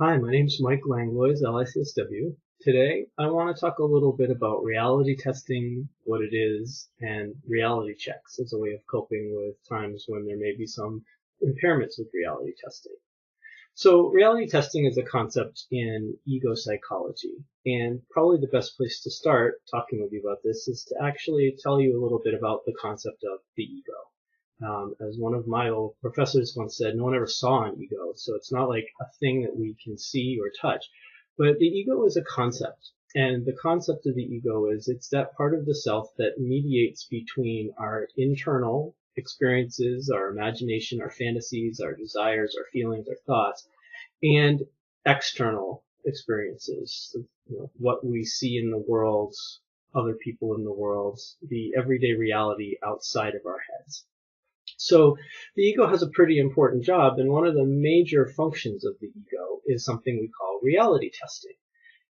Hi, my name's Mike Langlois, LICSW. Today, I want to talk a little bit about reality testing, what it is, and reality checks as a way of coping with times when there may be some impairments with reality testing. So, reality testing is a concept in ego psychology, and probably the best place to start talking with you about this is to actually tell you a little bit about the concept of the ego. As one of my old professors once said, no one ever saw an ego, so it's not like a thing that we can see or touch. But the ego is a concept, and the concept of the ego is it's that part of the self that mediates between our internal experiences, our imagination, our fantasies, our desires, our feelings, our thoughts, and external experiences, what we see in the world, other people in the world, the everyday reality outside of our heads. So the ego has a pretty important job, and one of the major functions of the ego is something we call reality testing.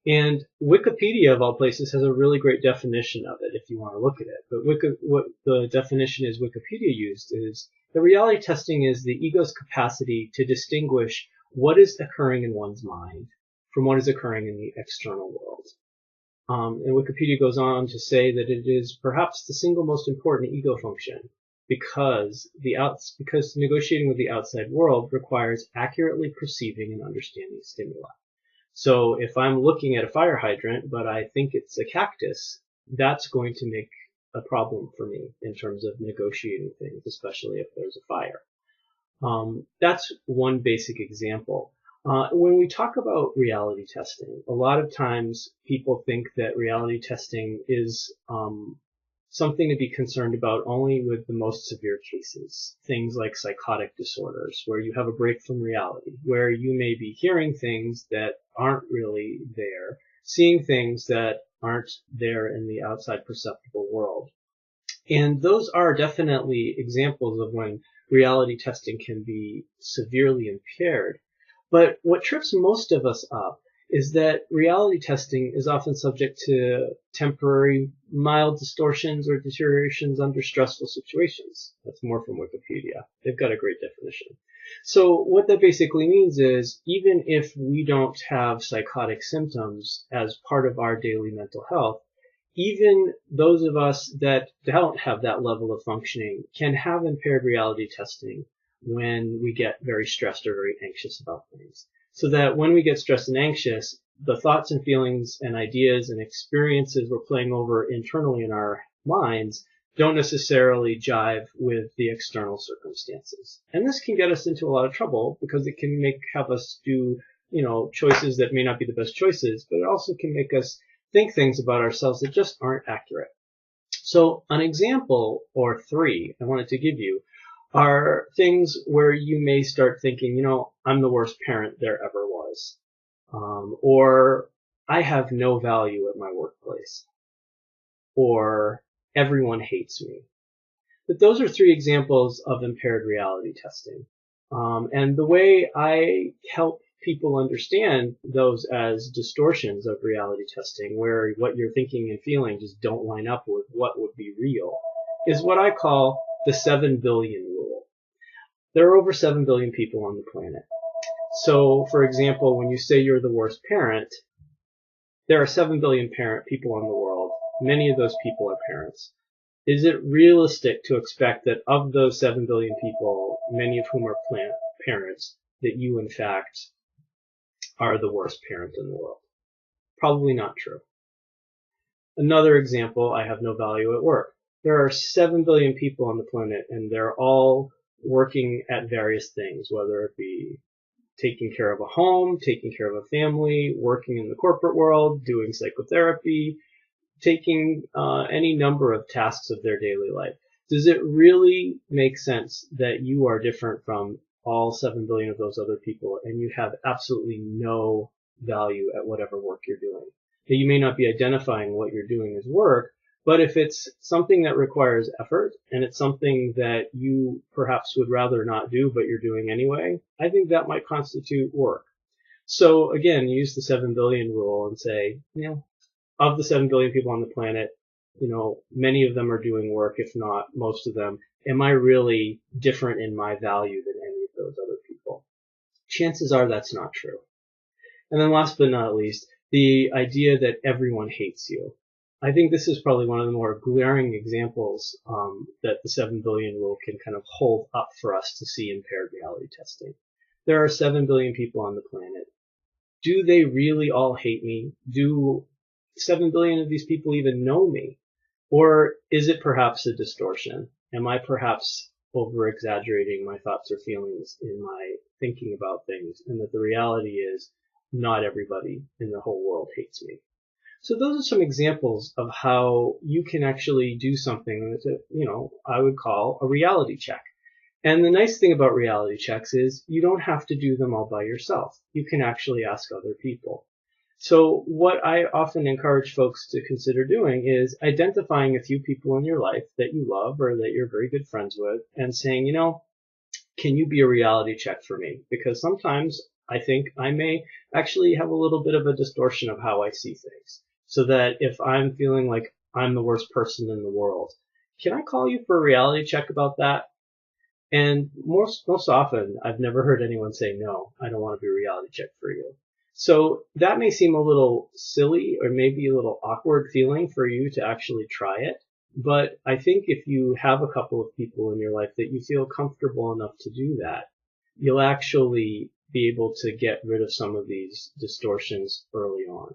And Wikipedia, of all places, has a really great definition of it if you want to look at it. But what the definition is Wikipedia used is that reality testing is the ego's capacity to distinguish what is occurring in one's mind from what is occurring in the external world. And Wikipedia goes on to say that it is perhaps the single most important ego function because negotiating with the outside world requires accurately perceiving and understanding stimuli. So if I'm looking at a fire hydrant, but I think it's a cactus, that's going to make a problem for me in terms of negotiating things, especially if there's a fire. That's one basic example. When we talk about reality testing, a lot of times people think that reality testing is something to be concerned about only with the most severe cases, things like psychotic disorders, where you have a break from reality, where you may be hearing things that aren't really there, seeing things that aren't there in the outside perceptible world. And those are definitely examples of when reality testing can be severely impaired. But what trips most of us up is that reality testing is often subject to temporary mild distortions or deteriorations under stressful situations. That's more from Wikipedia. They've got a great definition. So what that basically means is even if we don't have psychotic symptoms as part of our daily mental health, even those of us that don't have that level of functioning can have impaired reality testing when we get very stressed or very anxious about things. So that when we get stressed and anxious, the thoughts and feelings and ideas and experiences we're playing over internally in our minds don't necessarily jive with the external circumstances. And this can get us into a lot of trouble because it can have us do, choices that may not be the best choices, but it also can make us think things about ourselves that just aren't accurate. So an example or three I wanted to give you are things where you may start thinking, I'm the worst parent there ever was. Or I have no value at my workplace. Or everyone hates me. But those are three examples of impaired reality testing. And the way I help people understand those as distortions of reality testing, where what you're thinking and feeling just don't line up with what would be real, is what I call the 7 billion rule. There are over 7 billion people on the planet. So, for example, when you say you're the worst parent, there are 7 billion people in the world. Many of those people are parents. Is it realistic to expect that of those 7 billion people, many of whom are parents, that you in fact are the worst parent in the world? Probably not true. Another example, I have no value at work. There are 7 billion people on the planet, and they're all working at various things, whether it be taking care of a home, taking care of a family, working in the corporate world, doing psychotherapy, taking any number of tasks of their daily life. Does it really make sense that you are different from all 7 billion of those other people and you have absolutely no value at whatever work you're doing? That you may not be identifying what you're doing as work, but if it's something that requires effort and it's something that you perhaps would rather not do but you're doing anyway, I think that might constitute work. So again, use the 7 billion rule and say, of the 7 billion people on the planet, many of them are doing work, if not most of them. Am I really different in my value than any of those other people? Chances are that's not true. And then last but not least, the idea that everyone hates you. I think this is probably one of the more glaring examples that the 7 billion rule can kind of hold up for us to see in paired reality testing. There are 7 billion people on the planet. Do they really all hate me? Do 7 billion of these people even know me? Or is it perhaps a distortion? Am I perhaps over-exaggerating my thoughts or feelings in my thinking about things, and that the reality is not everybody in the whole world hates me? So those are some examples of how you can actually do something that, I would call a reality check. And the nice thing about reality checks is you don't have to do them all by yourself. You can actually ask other people. So what I often encourage folks to consider doing is identifying a few people in your life that you love or that you're very good friends with and saying, can you be a reality check for me? Because sometimes I think I may actually have a little bit of a distortion of how I see things. So that if I'm feeling like I'm the worst person in the world, can I call you for a reality check about that? And most often, I've never heard anyone say, no, I don't want to be a reality check for you. So that may seem a little silly or maybe a little awkward feeling for you to actually try it. But I think if you have a couple of people in your life that you feel comfortable enough to do that, you'll actually be able to get rid of some of these distortions early on.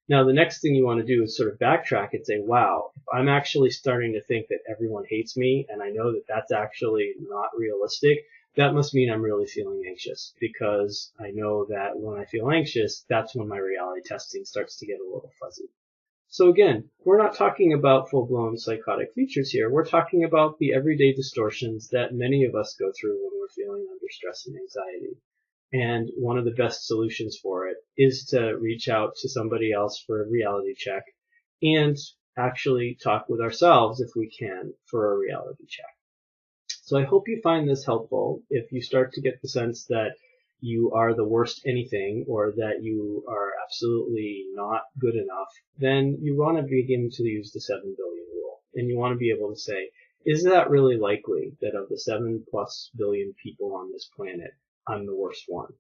Now, the next thing you want to do is sort of backtrack and say, wow, if I'm actually starting to think that everyone hates me, and I know that that's actually not realistic, that must mean I'm really feeling anxious, because I know that when I feel anxious, that's when my reality testing starts to get a little fuzzy. So again, we're not talking about full-blown psychotic features here. We're talking about the everyday distortions that many of us go through when we're feeling under stress and anxiety. And one of the best solutions for it is to reach out to somebody else for a reality check and actually talk with ourselves, if we can, for a reality check. So I hope you find this helpful. If you start to get the sense that you are the worst anything or that you are absolutely not good enough, then you want to begin to use the 7 billion rule. And you want to be able to say, is that really likely that of the 7+ billion people on this planet, I'm the worst one?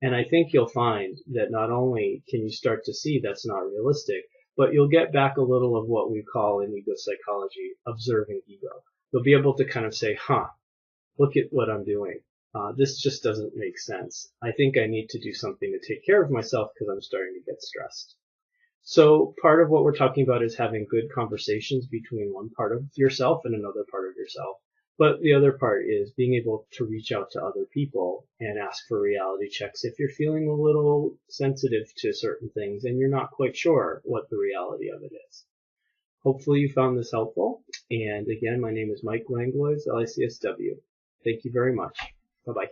And I think you'll find that not only can you start to see that's not realistic, but you'll get back a little of what we call in ego psychology observing ego. You'll be able to kind of say, look at what I'm doing. This just doesn't make sense. I think I need to do something to take care of myself because I'm starting to get stressed. So part of what we're talking about is having good conversations between one part of yourself and another part of yourself. But the other part is being able to reach out to other people and ask for reality checks if you're feeling a little sensitive to certain things and you're not quite sure what the reality of it is. Hopefully you found this helpful. And again, my name is Mike Langlois, LICSW. Thank you very much. Bye-bye.